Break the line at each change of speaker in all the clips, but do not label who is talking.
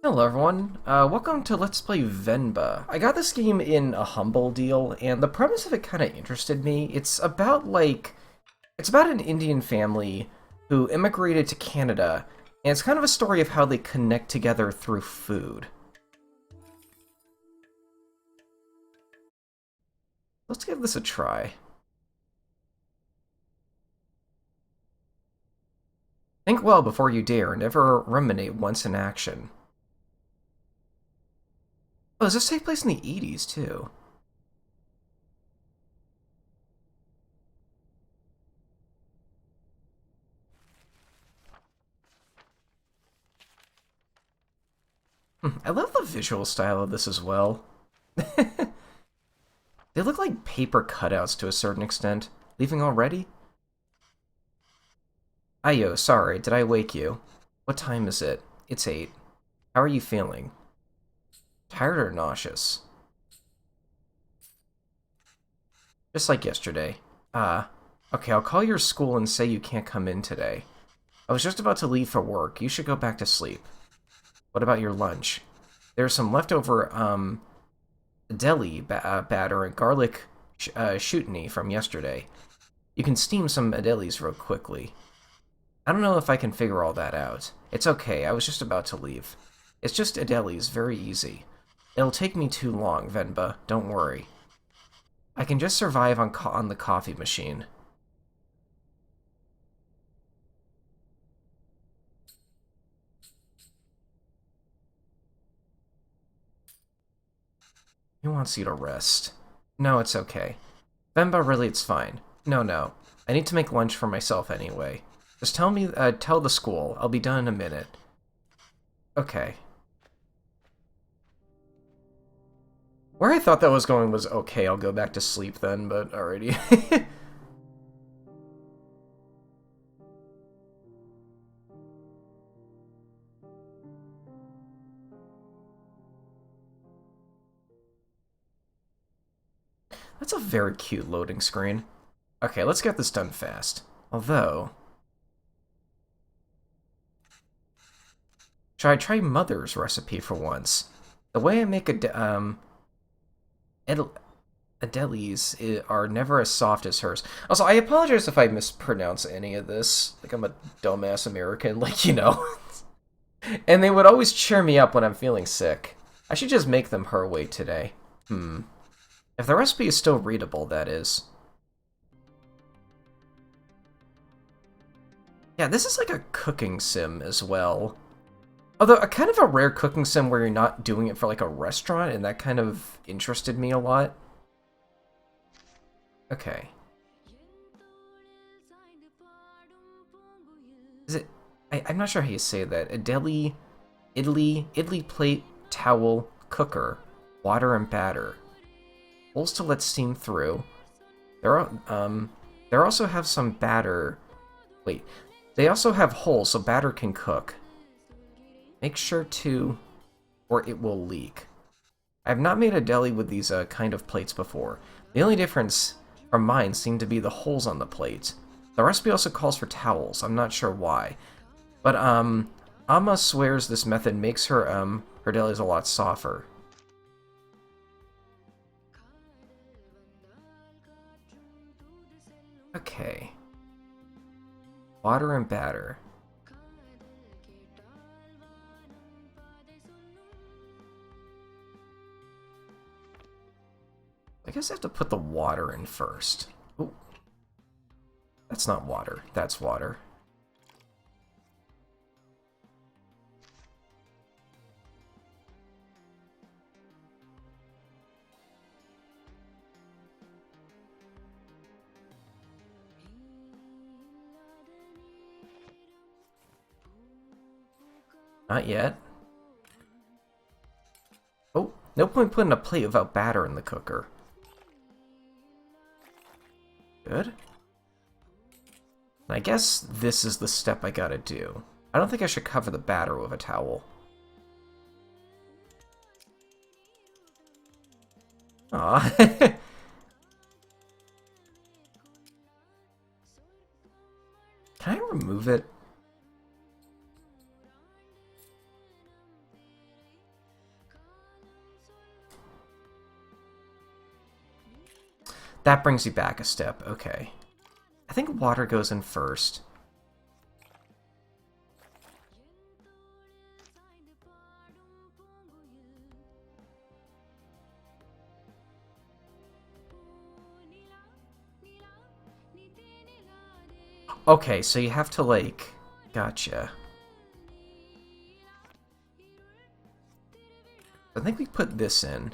Hello everyone, welcome to Let's Play Venba. I got this game in a humble deal, and the premise of it kind of interested me. It's about an Indian family who immigrated to Canada, and it's kind of a story of how they connect together through food. Let's give this a try. Think well before you dare, never ruminate once in action. Oh, does this take place in the 80s, too? I love the visual style of this as well. They look like paper cutouts to a certain extent. Leaving already? Ayo, sorry, did I wake you? What time is it? It's 8. How are you feeling? Tired or nauseous? Just like yesterday. Okay, I'll call your school and say you can't come in today. I was just about to leave for work. You should go back to sleep. What about your lunch? There's some leftover, deli batter and garlic shootany from yesterday. You can steam some delis real quickly. I don't know if I can figure all that out. It's okay, I was just about to leave. It's just delis, very easy. It'll take me too long, Venba, don't worry. I can just survive on the coffee machine. He wants you to rest. No, it's okay. Venba, really, it's fine. No. I need to make lunch for myself anyway. Just tell the school. I'll be done in a minute. Okay. Where I thought that was going was, okay, I'll go back to sleep then, but alrighty. That's a very cute loading screen. Okay, let's get this done fast. Although... should I try Mother's recipe for once? The way I make Adeli's are never as soft as hers. Also, I apologize if I mispronounce any of this. Like, I'm a dumbass American, And they would always cheer me up when I'm feeling sick. I should just make them her way today. If the recipe is still readable, that is. Yeah, this is like a cooking sim as well. Although, a kind of a rare cooking sim where you're not doing it for like a restaurant, and that kind of interested me a lot. Okay. Is it... I'm not sure how you say that. A deli... idli plate, towel, cooker, water and batter. Holes to let steam through. There also have some batter... Wait. They also have holes so batter can cook. Make sure to... or it will leak. I have not made a deli with these kind of plates before. The only difference from mine seem to be the holes on the plate. The recipe also calls for towels. I'm not sure why. But, Amma swears this method makes her delis a lot softer. Okay. Water and batter. I guess I have to put the water in first. Ooh. That's not water. That's water. Not yet. Oh, no point putting a plate without batter in the cooker. Good. I guess this is the step I gotta do. I don't think I should cover the batter with a towel. Aw. Can I remove it? That brings you back a step. Okay. I think water goes in first. Okay, so you have to, like... Gotcha. I think we put this in.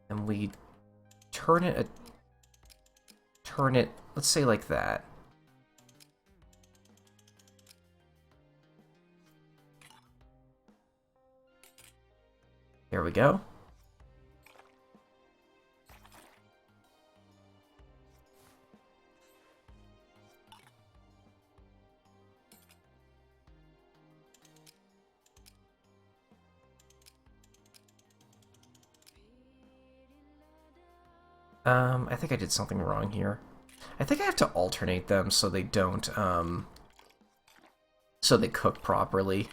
And we turn it... let's say like that. Here we go. I think I did something wrong here. I think I have to alternate them so they don't, so they cook properly.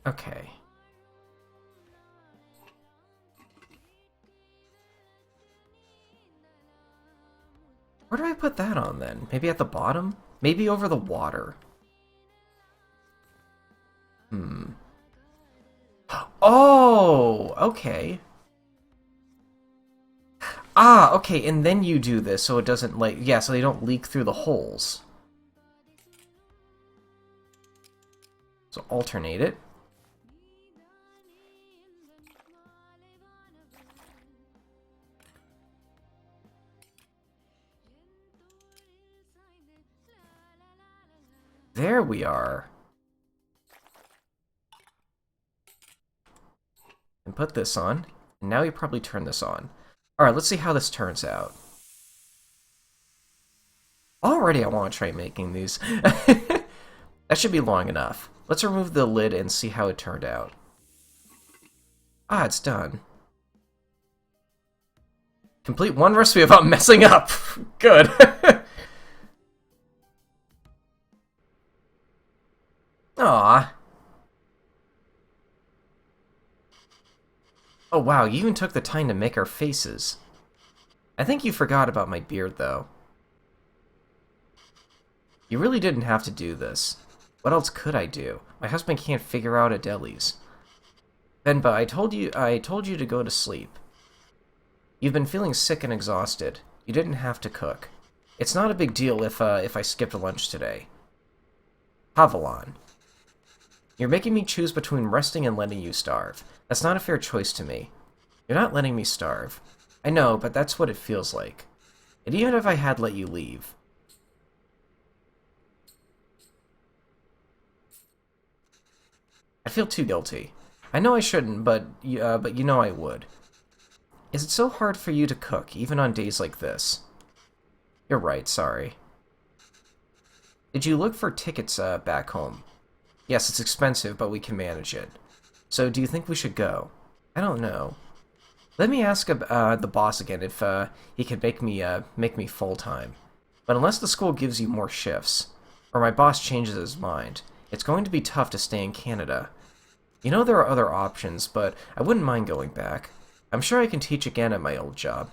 Okay. Where do I put that on, then? Maybe at the bottom? Maybe over the water. Hmm. Oh! Okay. Ah, okay, and then you do this so it doesn't, like... Yeah, so they don't leak through the holes. So alternate it. There we are. And put this on. And now you probably turn this on. Alright, let's see how this turns out. Already I want to try making these. That should be long enough. Let's remove the lid and see how it turned out. Ah, it's done. Complete one recipe without messing up. Good. Aw. Oh wow, you even took the time to make our faces. I think you forgot about my beard, though. You really didn't have to do this. What else could I do? My husband can't figure out Adeli's. Venba, I told you to go to sleep. You've been feeling sick and exhausted. You didn't have to cook. It's not a big deal if I skipped lunch today. Havilan. You're making me choose between resting and letting you starve. That's not a fair choice to me. You're not letting me starve. I know, but that's what it feels like. And even if I had let you leave... I feel too guilty. I know I shouldn't, but you know I would. Is it so hard for you to cook, even on days like this? You're right, sorry. Did you look for tickets back home? Yes, it's expensive, but we can manage it. So, do you think we should go? I don't know. Let me ask the boss again if he can make me full-time. But unless the school gives you more shifts, or my boss changes his mind, it's going to be tough to stay in Canada. You know there are other options, but I wouldn't mind going back. I'm sure I can teach again at my old job.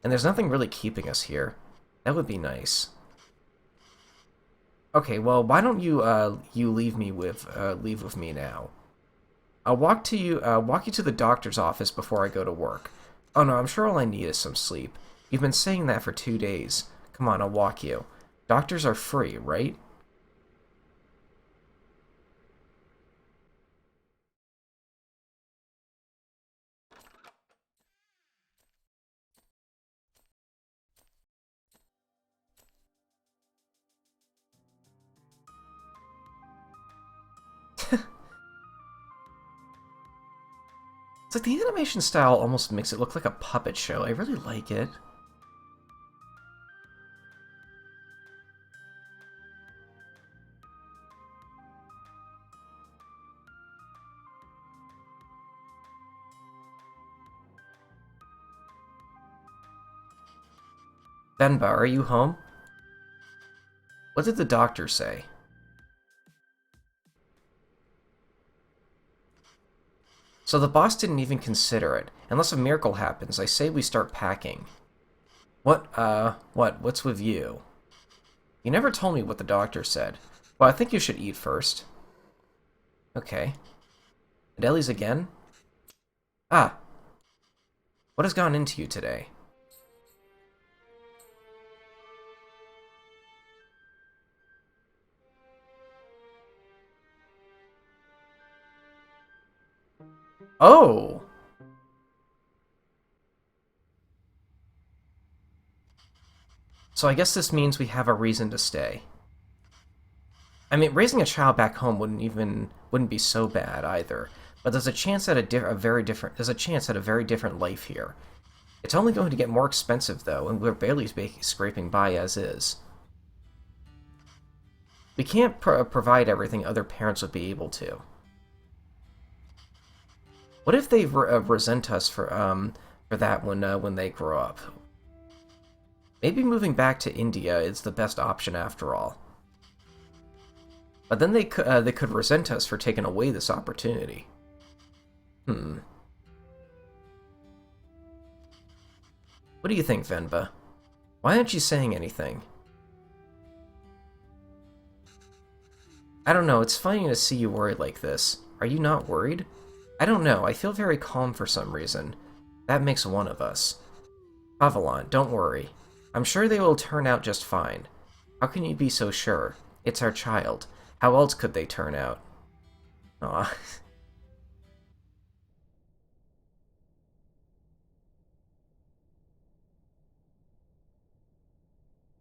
And there's nothing really keeping us here. That would be nice. Okay, well, why don't you leave with me now? I'll walk you to the doctor's office before I go to work. Oh no, I'm sure all I need is some sleep. You've been saying that for 2 days. Come on, I'll walk you. Doctors are free, right? It's like the animation style almost makes it look like a puppet show. I really like it. Venba, are you home? What did the doctor say? So the boss didn't even consider it. Unless a miracle happens, I say we start packing. What's with you? You never told me what the doctor said. Well, I think you should eat first. Okay. Adeli's again? Ah. What has gone into you today? Oh! So I guess this means we have a reason to stay. I mean, raising a child back home wouldn't be so bad either. But there's a chance at there's a chance at a very different life here. It's only going to get more expensive though, and we're barely scraping by as is. We can't provide everything other parents would be able to. What if they resent us for that when they grow up? Maybe moving back to India is the best option after all. But then they could resent us for taking away this opportunity. What do you think, Venba? Why aren't you saying anything? I don't know, it's funny to see you worried like this. Are you not worried? I don't know, I feel very calm for some reason. That makes one of us. Avalon, don't worry. I'm sure they will turn out just fine. How can you be so sure? It's our child. How else could they turn out? Aw.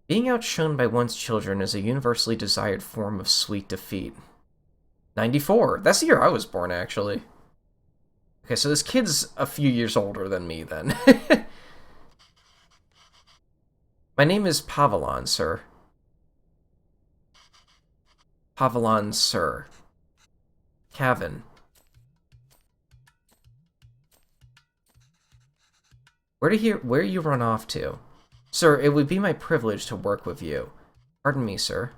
Being outshone by one's children is a universally desired form of sweet defeat. 94! That's the year I was born, actually. Okay, so this kid's a few years older than me, then. My name is Pavalon, sir. Pavalon, sir. Cavan. Where you run off to? Sir, it would be my privilege to work with you. Pardon me, sir.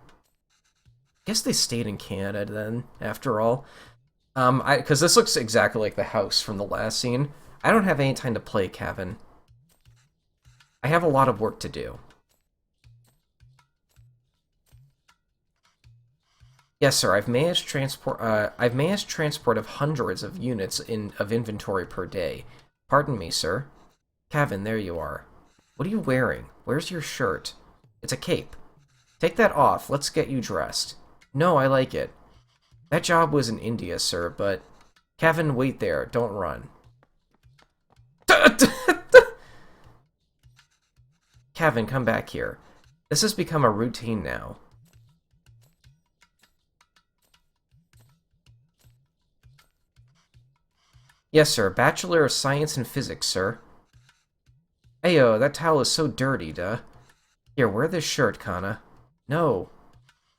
Guess they stayed in Canada then, after all. Because this looks exactly like the house from the last scene. I don't have any time to play, Cavan. I have a lot of work to do. Yes, sir. I've managed transport of hundreds of units of inventory per day. Pardon me, sir. Cavan, there you are. What are you wearing? Where's your shirt? It's a cape. Take that off. Let's get you dressed. No, I like it. That job was in India, sir, but... Cavan, wait there. Don't run. Cavan, come back here. This has become a routine now. Yes, sir. Bachelor of Science in Physics, sir. Ayo, that towel is so dirty, duh. Here, wear this shirt, Kana. No.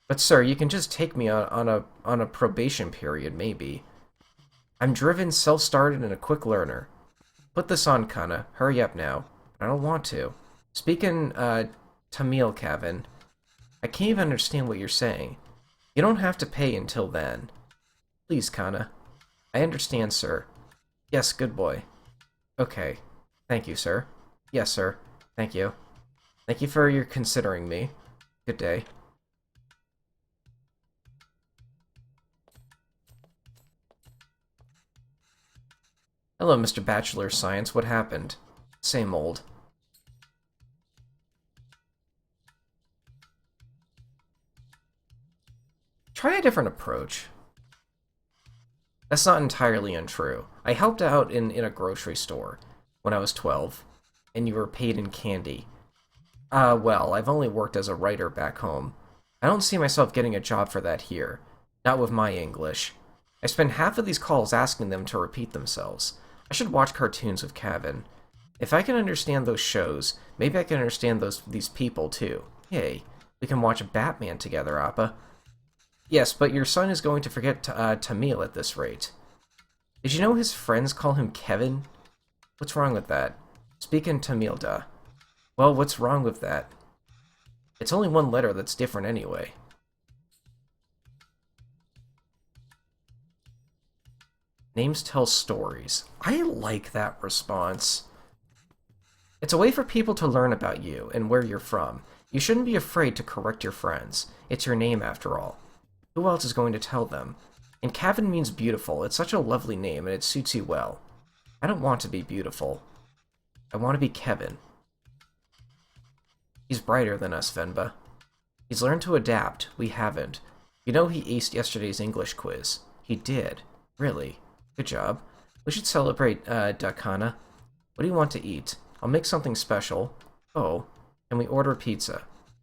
But, sir, you can just take me on a probation period, maybe. I'm driven, self-started, and a quick learner. Put this on, Kana. Hurry up now. I don't want to. Speak in, Tamil, Cavan. I can't even understand what you're saying. You don't have to pay until then. Please, Kana. I understand, sir. Yes, good boy. Okay. Thank you, sir. Yes, sir. Thank you. Thank you for your considering me. Good day. Hello, Mr. Bachelor of Science. What happened? Same old. Try a different approach. That's not entirely untrue. I helped out in a grocery store when I was 12, and you were paid in candy. Well, I've only worked as a writer back home. I don't see myself getting a job for that here. Not with my English. I spend half of these calls asking them to repeat themselves. I should watch cartoons with Cavan. If I can understand those shows, maybe I can understand these people too. Hey, we can watch Batman together, Appa. Yes, but your son is going to forget Tamil at this rate. Did you know his friends call him Kevin? What's wrong with that? Speak in Tamil, duh. Well, what's wrong with that? It's only one letter that's different anyway. Names tell stories. I like that response. It's a way for people to learn about you and where you're from. You shouldn't be afraid to correct your friends. It's your name, after all. Who else is going to tell them? And Kevin means beautiful. It's such a lovely name, and it suits you well. I don't want to be beautiful. I want to be Kevin. He's brighter than us, Venba. He's learned to adapt. We haven't. You know he aced yesterday's English quiz. He did. Really. Good job. We should celebrate, Dakana. What do you want to eat? I'll make something special. Oh, and we order pizza.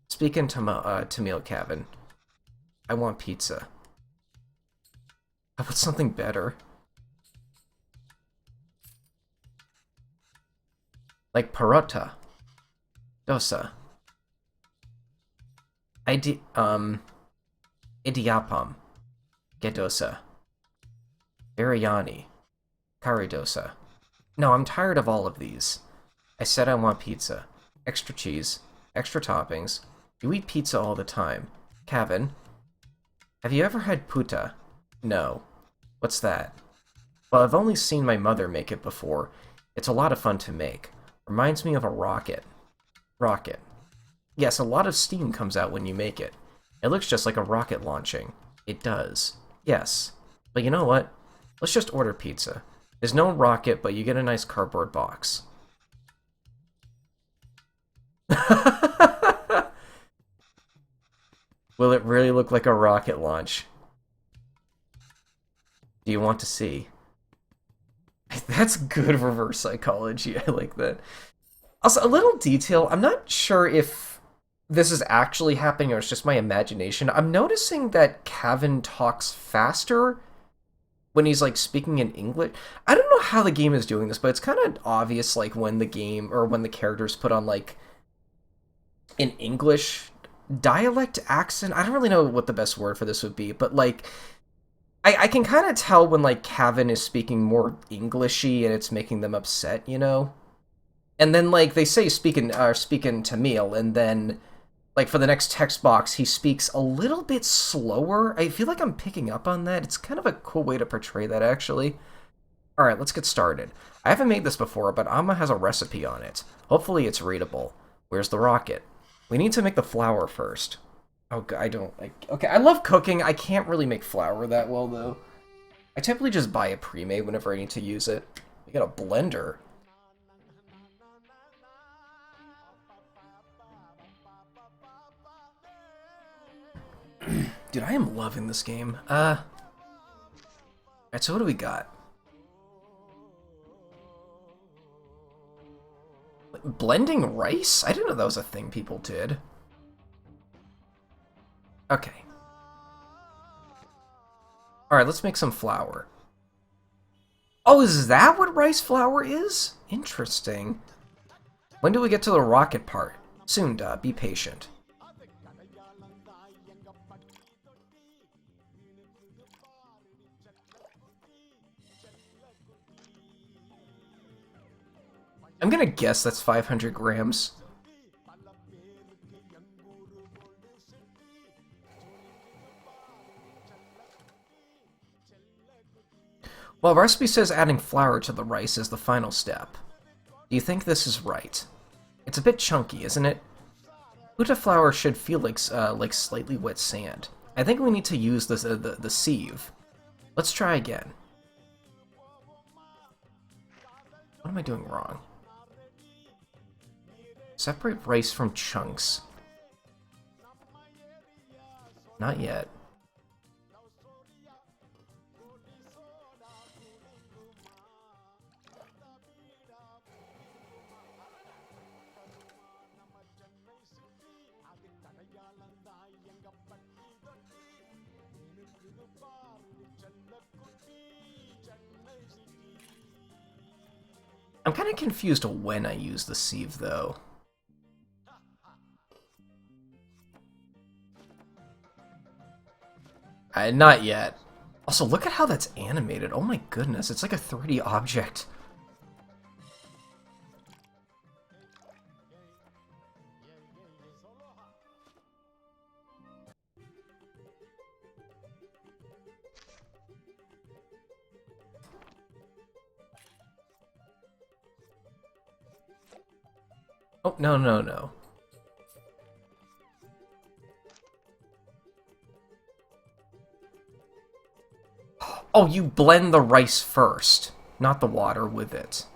Speak in Tamil, Kevin. I want pizza. How about something better? Like parota. Dosa. Idiapam. Gedosa. Biryani. Karidosa. No, I'm tired of all of these. I said I want pizza. Extra cheese. Extra toppings. You eat pizza all the time. Kevin. Have you ever had puta? No. What's that? Well, I've only seen my mother make it before. It's a lot of fun to make. Reminds me of a rocket. Rocket. Yes, a lot of steam comes out when you make it. It looks just like a rocket launching. It does. Yes. But you know what? Let's just order pizza. There's no rocket, but you get a nice cardboard box. Will it really look like a rocket launch? Do you want to see? That's good reverse psychology. I like that. Also, a little detail. I'm not sure if this is actually happening or it's just my imagination. I'm noticing that Kevin talks faster when he's, like, speaking in English. I don't know how the game is doing this, but it's kind of obvious, like, when the game, or when the characters put on, like, an English dialect accent. I don't really know what the best word for this would be, but, like, I can kind of tell when, like, Kevin is speaking more Englishy and it's making them upset, you know? And then, like, they say speaking Tamil, and then, like, for the next text box, he speaks a little bit slower. I feel like I'm picking up on that. It's kind of a cool way to portray that, actually. Alright, let's get started. I haven't made this before, but Amma has a recipe on it. Hopefully it's readable. Where's the rocket? We need to make the flour first. Oh, I don't... okay, I love cooking. I can't really make flour that well, though. I typically just buy it pre-made whenever I need to use it. We got a blender. Dude, I am loving this game. Alright, so what do we got? Blending rice? I didn't know that was a thing people did. Okay. Alright, let's make some flour. Oh, is that what rice flour is? Interesting. When do we get to the rocket part? Soon, duh. Be patient. I'm gonna guess that's 500 grams. Well, recipe says adding flour to the rice is the final step. Do you think this is right? It's a bit chunky, isn't it? Puta flour should feel like slightly wet sand. I think we need to use the sieve. Let's try again. What am I doing wrong? Separate rice from chunks. Not yet. I'm kind of confused when I use the sieve, though. Not yet. Also, look at how that's animated. Oh my goodness, it's like a 3D object. Oh, no, no, no. Oh, you blend the rice first, not the water with it.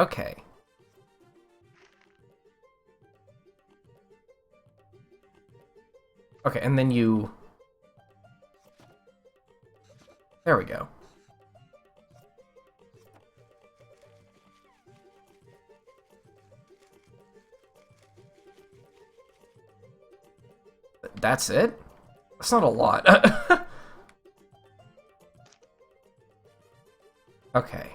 Okay. Okay, and then you... There we go. That's it? That's not a lot. Okay.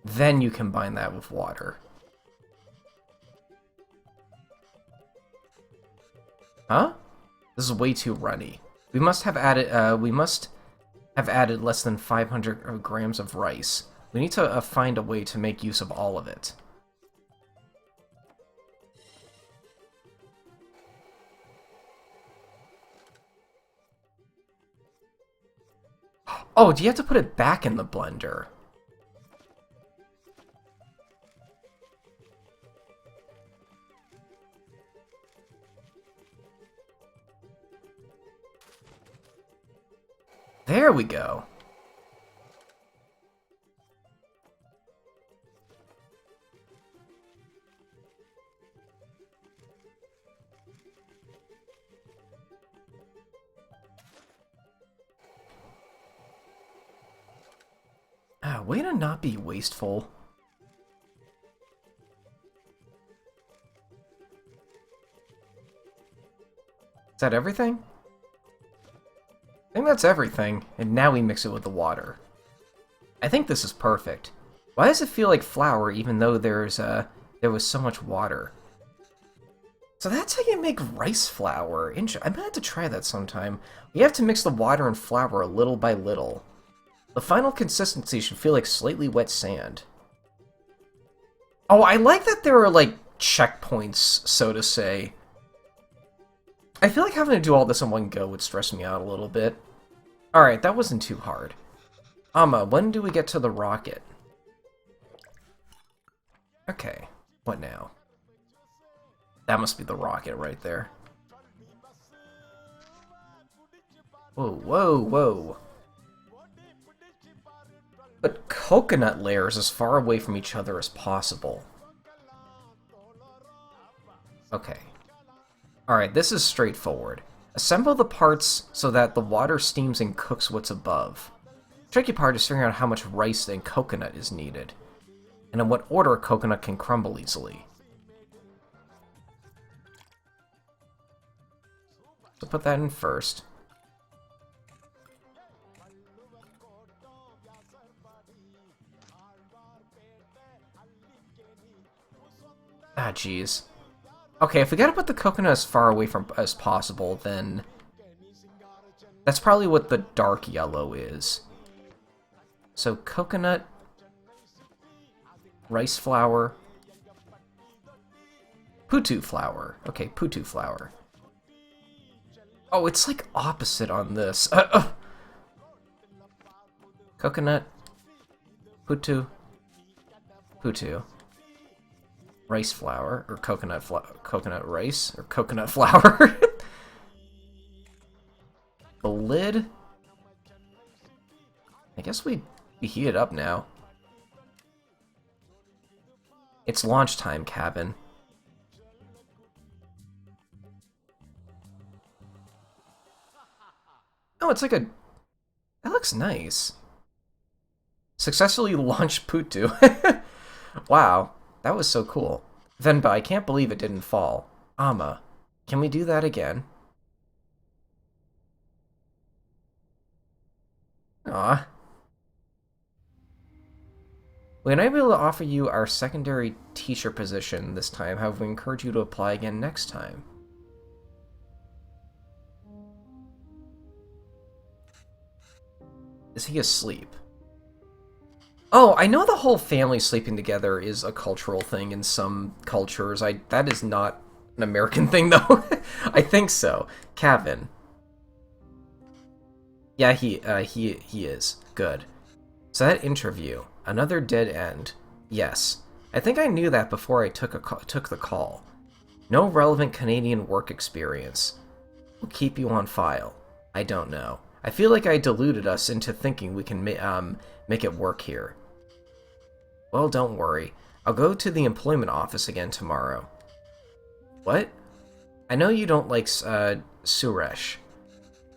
Then you combine that with water. Huh? This is way too runny. We must have added less than 500 grams of rice. We need to find a way to make use of all of it. Oh, do you have to put it back in the blender? There we go. Way to not be wasteful. Is that everything? I think that's everything, and now we mix it with the water. I think this is perfect. Why does it feel like flour even though there was so much water? So that's how you make rice flour. I'm gonna have to try that sometime. We have to mix the water and flour little by little. The final consistency should feel like slightly wet sand. Oh, I like that there are, like, checkpoints, so to say. I feel like having to do all this in one go would stress me out a little bit. Alright, that wasn't too hard. When do we get to the rocket? Okay, what now? That must be the rocket right there. Whoa, whoa, whoa. But coconut layers as far away from each other as possible. Okay. Alright, this is straightforward. Assemble the parts so that the water steams and cooks what's above. The tricky part is figuring out how much rice and coconut is needed, and in what order coconut can crumble easily. So put that in first. Ah, jeez. Okay, if we gotta put the coconut as far away from as possible, then that's probably what the dark yellow is. So coconut, rice flour, putu flour. Okay, putu flour. Oh, it's like opposite on this. Coconut, putu, putu. Rice flour, or coconut rice, or coconut flour. The lid? I guess we heat it up now. It's launch time, cabin. Oh, it's like a... That looks nice. Successfully launched Putu. Wow. That was so cool. Venba, I can't believe it didn't fall. Ama, can we do that again? Aw. We're not able to offer you our secondary teacher position this time, however, we encourage you to apply again next time. Is he asleep? Oh, I know the whole family sleeping together is a cultural thing in some cultures. That is not an American thing, though. I think so. Kevin. Yeah, he is. Good. So that interview, another dead end. Yes. I think I knew that before I took the call. No relevant Canadian work experience. We'll keep you on file. I don't know. I feel like I deluded us into thinking we can make it work here. Well, don't worry. I'll go to the employment office again tomorrow. What? I know you don't like Suresh,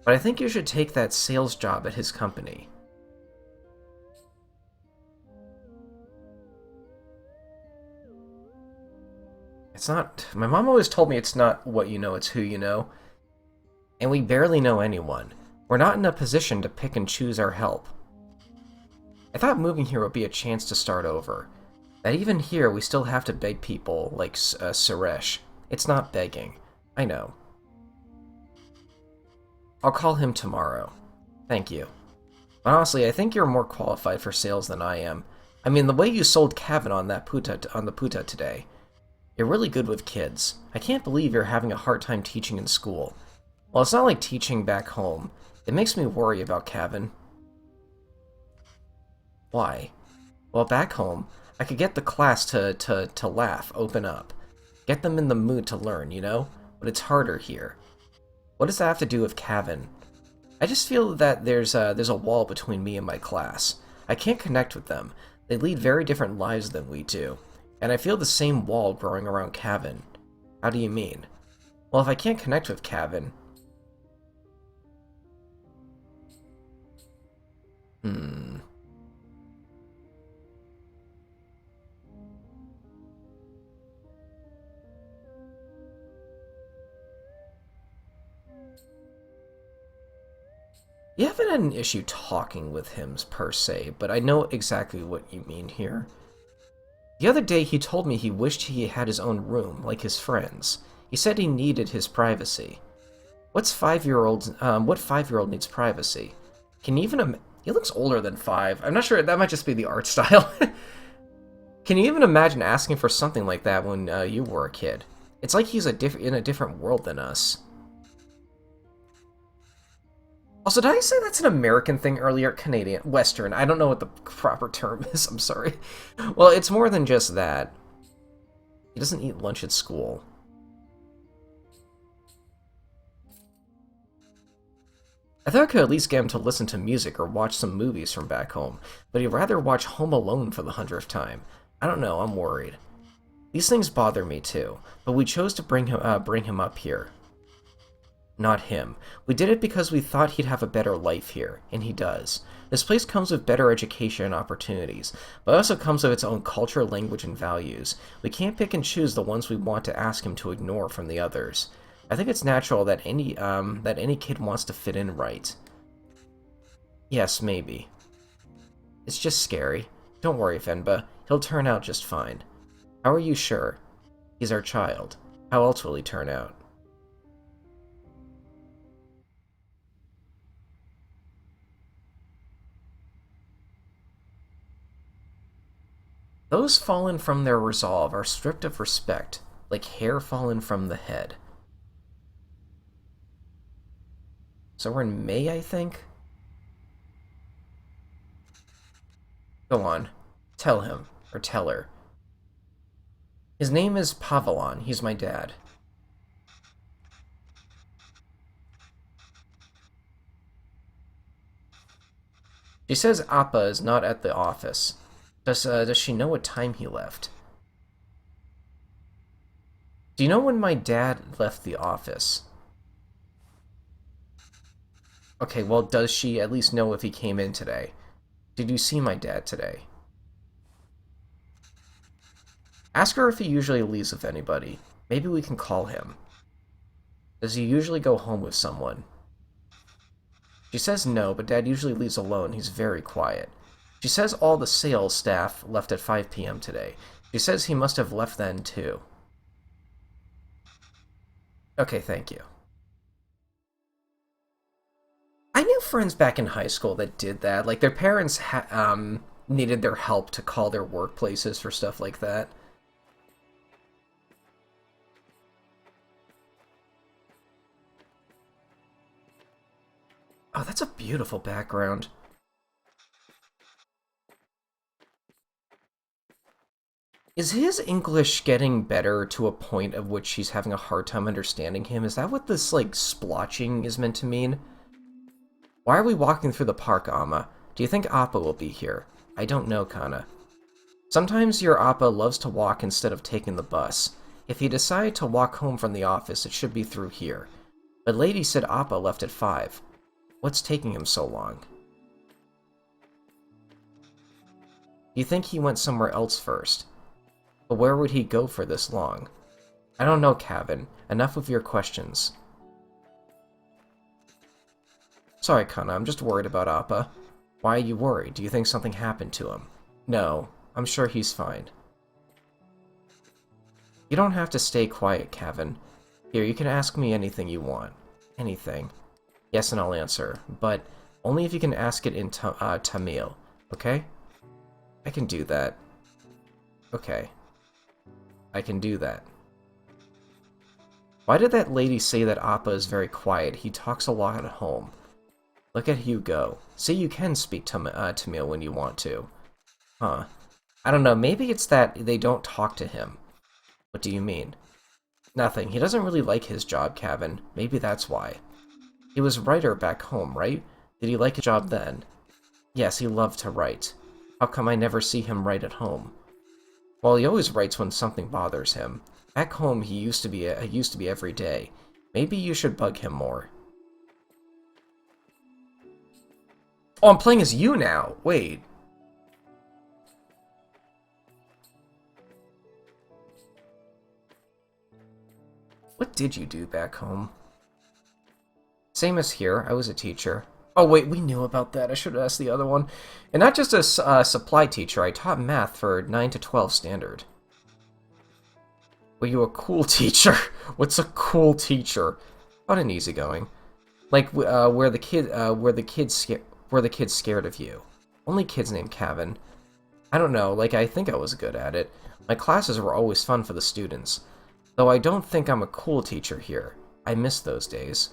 but I think you should take that sales job at his company. It's not... My mom always told me it's not what you know, it's who you know. And we barely know anyone. We're not in a position to pick and choose our help. I thought moving here would be a chance to start over. That even here, we still have to beg people like Suresh. It's not begging. I know. I'll call him tomorrow. Thank you. Honestly, I think you're more qualified for sales than I am. I mean, the way you sold Kevin on the puta today. You're really good with kids. I can't believe you're having a hard time teaching in school. Well, it's not like teaching back home. It makes me worry about Kevin. Why? Well, back home, I could get the class to laugh, open up. Get them in the mood to learn, you know? But it's harder here. What does that have to do with Kevin? I just feel that there's a wall between me and my class. I can't connect with them. They lead very different lives than we do. And I feel the same wall growing around Kevin. How do you mean? Well, if I can't connect with Kevin... Hmm... You haven't had an issue talking with him, per se, but I know exactly what you mean here. The other day he told me he wished he had his own room, like his friends. He said he needed his privacy. What 5-year-old needs privacy? Can you even he looks older than 5. I'm not sure, that might just be the art style. Can you even imagine asking for something like that when you were a kid? It's like he's in a different world than us. Also, did I say that's an American thing earlier? Canadian. Western. I don't know what the proper term is. I'm sorry. Well, it's more than just that. He doesn't eat lunch at school. I thought I could at least get him to listen to music or watch some movies from back home, but he'd rather watch Home Alone for the 100th time. I don't know, I'm worried. These things bother me too, but we chose to bring him up here. Not him. We did it because we thought he'd have a better life here, and he does. This place comes with better education and opportunities, but also comes with its own culture, language, and values. We can't pick and choose the ones we want to ask him to ignore from the others. I think it's natural that any kid wants to fit in right. Yes, maybe. It's just scary. Don't worry, Venba. He'll turn out just fine. How are you sure? He's our child. How else will he turn out? Those fallen from their resolve are stripped of respect, like hair fallen from the head. So we're in May, I think? Go on. Tell him. Or tell her. His name is Pavilon. He's my dad. She says Appa is not at the office. Does she know what time he left? Do you know when my dad left the office? Okay, well, does she at least know if he came in today? Did you see my dad today? Ask her if he usually leaves with anybody. Maybe we can call him. Does he usually go home with someone? She says no, but Dad usually leaves alone. He's very quiet. She says all the sales staff left at 5 p.m. today. She says he must have left then, too. Okay, thank you. I knew friends back in high school that did that. Like, their parents needed their help to call their workplaces for stuff like that. Oh, that's a beautiful background. Is his English getting better to a point of which he's having a hard time understanding him? Is that what this, like, splotching is meant to mean? Why are we walking through the park, Amma? Do you think Appa will be here? I don't know, Kana. Sometimes your Appa loves to walk instead of taking the bus. If he decided to walk home from the office, it should be through here. But Lady said Appa left at 5. What's taking him so long? You think he went somewhere else first? But where would he go for this long? I don't know, Kevin. Enough of your questions. Sorry, Kana, I'm just worried about Appa. Why are you worried? Do you think something happened to him? No, I'm sure he's fine. You don't have to stay quiet, Kevin. Here, you can ask me anything you want. Anything. Yes, and I'll answer, but only if you can ask it in Tamil, okay? I can do that. Okay. I can do that. Why did that lady say that Appa is very quiet? He talks a lot at home. Look at you go. See, you can speak Tamil when you want to. Huh. I don't know, maybe it's that they don't talk to him. What do you mean? Nothing. He doesn't really like his job, Kevin. Maybe that's why. He was writer back home, right? Did he like his job then? Yes, he loved to write. How come I never see him write at home? Well, he always writes when something bothers him. Back home, he used to be every day. Maybe you should bug him more. Oh, I'm playing as you now. Wait. What did you do back home? Same as here. I was a teacher. Oh, wait, we knew about that. I should have asked the other one. And not just a supply teacher. I taught math for 9 to 12 standard. Were you a cool teacher? What's a cool teacher? Fun and easygoing. Like, where the kids scared of you. Only kids named Kevin. I don't know, like, I think I was good at it. My classes were always fun for the students. Though I don't think I'm a cool teacher here. I miss those days.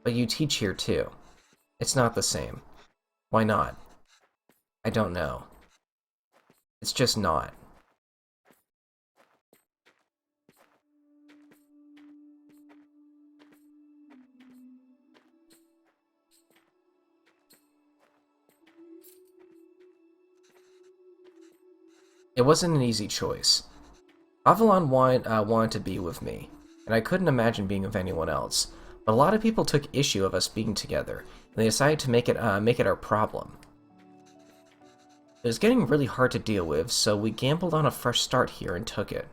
But you teach here too. It's not the same. Why not? I don't know. It's just not. It wasn't an easy choice. Avalon wanted to be with me, and I couldn't imagine being with anyone else. But a lot of people took issue of us being together, and they decided to make it our problem. It was getting really hard to deal with, so we gambled on a fresh start here and took it.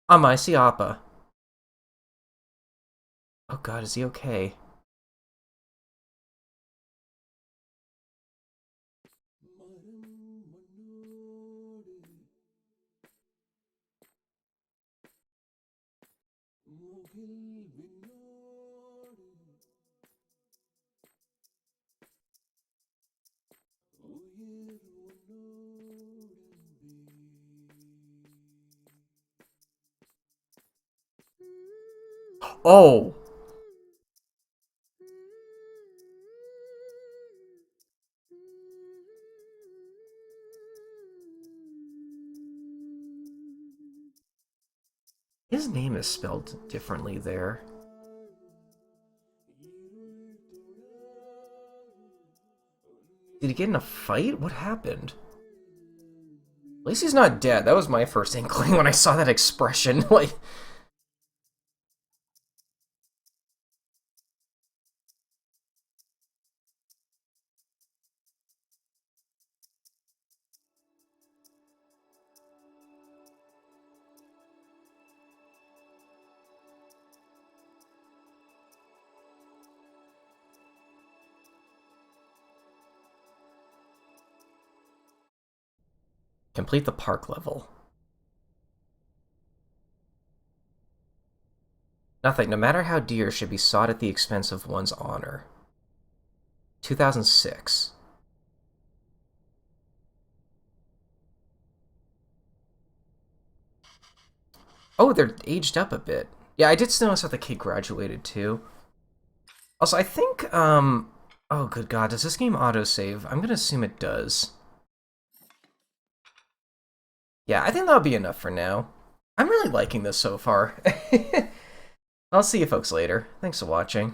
I see Appa. Oh god, is he okay? Oh! His name is spelled differently there. Did he get in a fight? What happened? At least he's not dead. That was my first inkling when I saw that expression. Like, complete the park level. Nothing, no matter how dear, should be sought at the expense of one's honor. 2006. Oh, they're aged up a bit. Yeah, I did notice that the kid graduated too. Also, I think, oh, good God, does this game autosave? I'm gonna assume it does. Yeah, I think that'll be enough for now. I'm really liking this so far. I'll see you folks later. Thanks for watching.